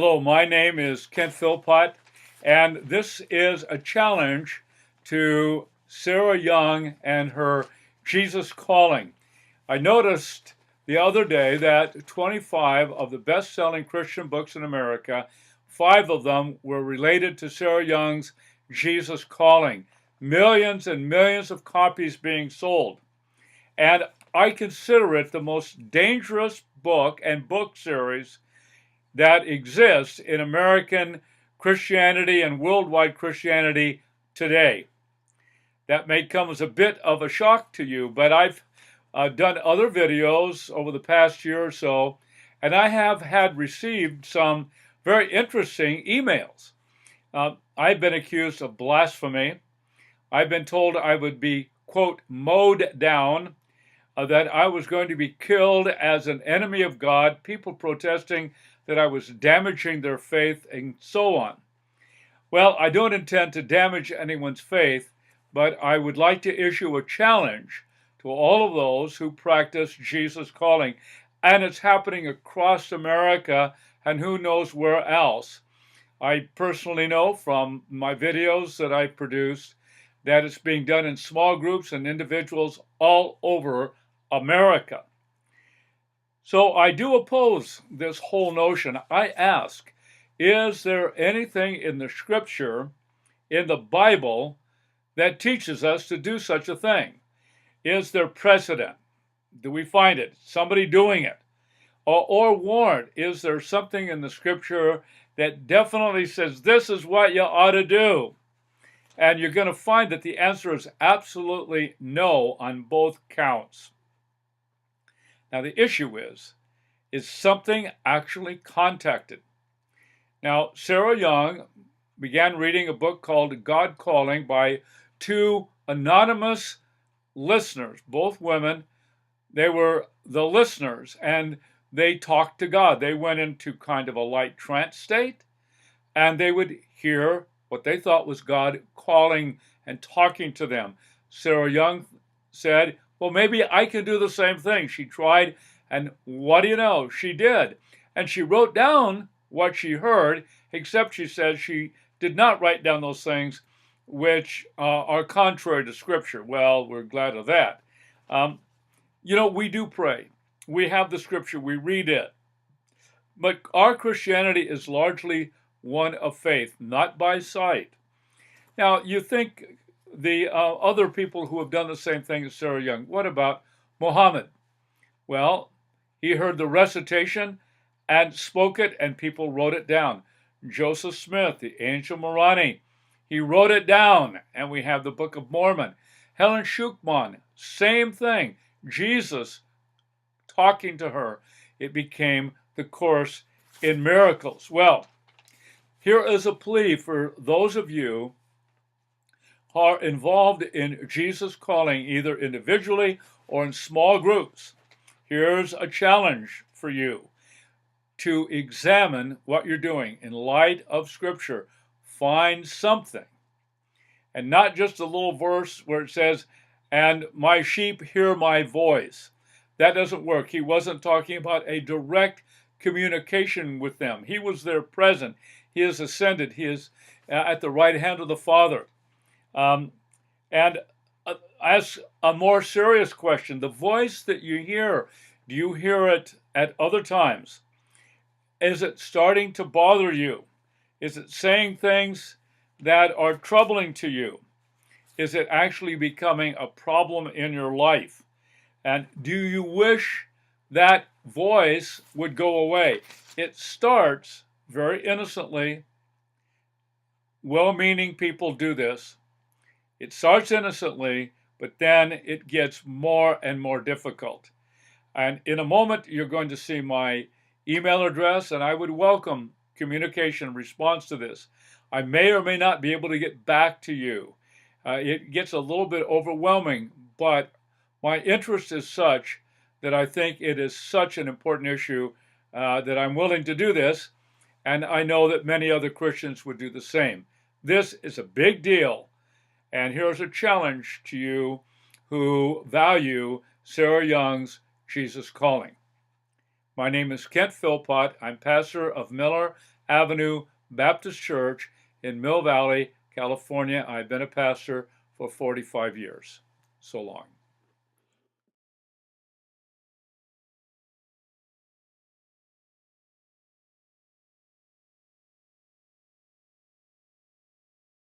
Hello, my name is Kent Philpott, and this is a challenge to Sarah Young and her Jesus Calling. I noticed the other day that 25 of the best-selling Christian books in America, 5 of them were related to Sarah Young's Jesus Calling. Millions and millions of copies being sold. And I consider it the most dangerous book and book series that exists in American Christianity and worldwide Christianity today. That may come as a bit of a shock to you, but I've done other videos over the past year or so, and I have had received some very interesting emails. I've been accused of blasphemy. I've been told I would be, quote, mowed down, that I was going to be killed as an enemy of God, people protesting that I was damaging their faith, and so on. Well, I don't intend to damage anyone's faith, but I would like to issue a challenge to all of those who practice Jesus Calling. And it's happening across America and who knows where else. I personally know from my videos that I produced that it's being done in small groups and individuals all over America. So I do oppose this whole notion. I ask, is there anything in the scripture, in the Bible, that teaches us to do such a thing? Is there precedent? Do we find it? Somebody doing it? Or warrant? Is there something in the scripture that definitely says this is what you ought to do? And you're going to find that the answer is absolutely no on both counts. Now the issue is something actually contacted? Now, Sarah Young began reading a book called God Calling by 2 anonymous listeners, both women. They were the listeners, and they talked to God. They went into kind of a light trance state, and they would hear what they thought was God calling and talking to them. Sarah Young said, well, maybe I can do the same thing. She tried, and what do you know? She did. And she wrote down what she heard, except she said she did not write down those things which are contrary to Scripture. Well, we're glad of that. We do pray. We have the Scripture. We read it. But our Christianity is largely one of faith, not by sight. Now, you think the other people who have done the same thing as Sarah Young. What about Muhammad? Well, he heard the recitation and spoke it, and people wrote it down. Joseph Smith, the Angel Morani, he wrote it down, and we have the Book of Mormon. Helen Schucman, same thing. Jesus talking to her. It became the Course in Miracles. Well, here is a plea for those of you who are involved in Jesus Calling, either individually or in small groups. Here's a challenge for you to examine what you're doing in light of Scripture. Find something, and not just a little verse where it says, and my sheep hear my voice. That doesn't work. He wasn't talking about a direct communication with them. He was there present. He has ascended. He is at the right hand of the Father. And ask a more serious question. The voice that you hear, do you hear it at other times? Is it starting to bother you? Is it saying things that are troubling to you? Is it actually becoming a problem in your life? And do you wish that voice would go away? It starts very innocently. Well-meaning people do this. It starts innocently, but then it gets more and more difficult. And in a moment, you're going to see my email address, and I would welcome communication in response to this. I may or may not be able to get back to you. It gets a little bit overwhelming, but my interest is such that I think it is such an important issue that I'm willing to do this, and I know that many other Christians would do the same. This is a big deal. And here's a challenge to you who value Sarah Young's Jesus Calling. My name is Kent Philpott. I'm pastor of Miller Avenue Baptist Church in Mill Valley, California. I've been a pastor for 45 years. So long.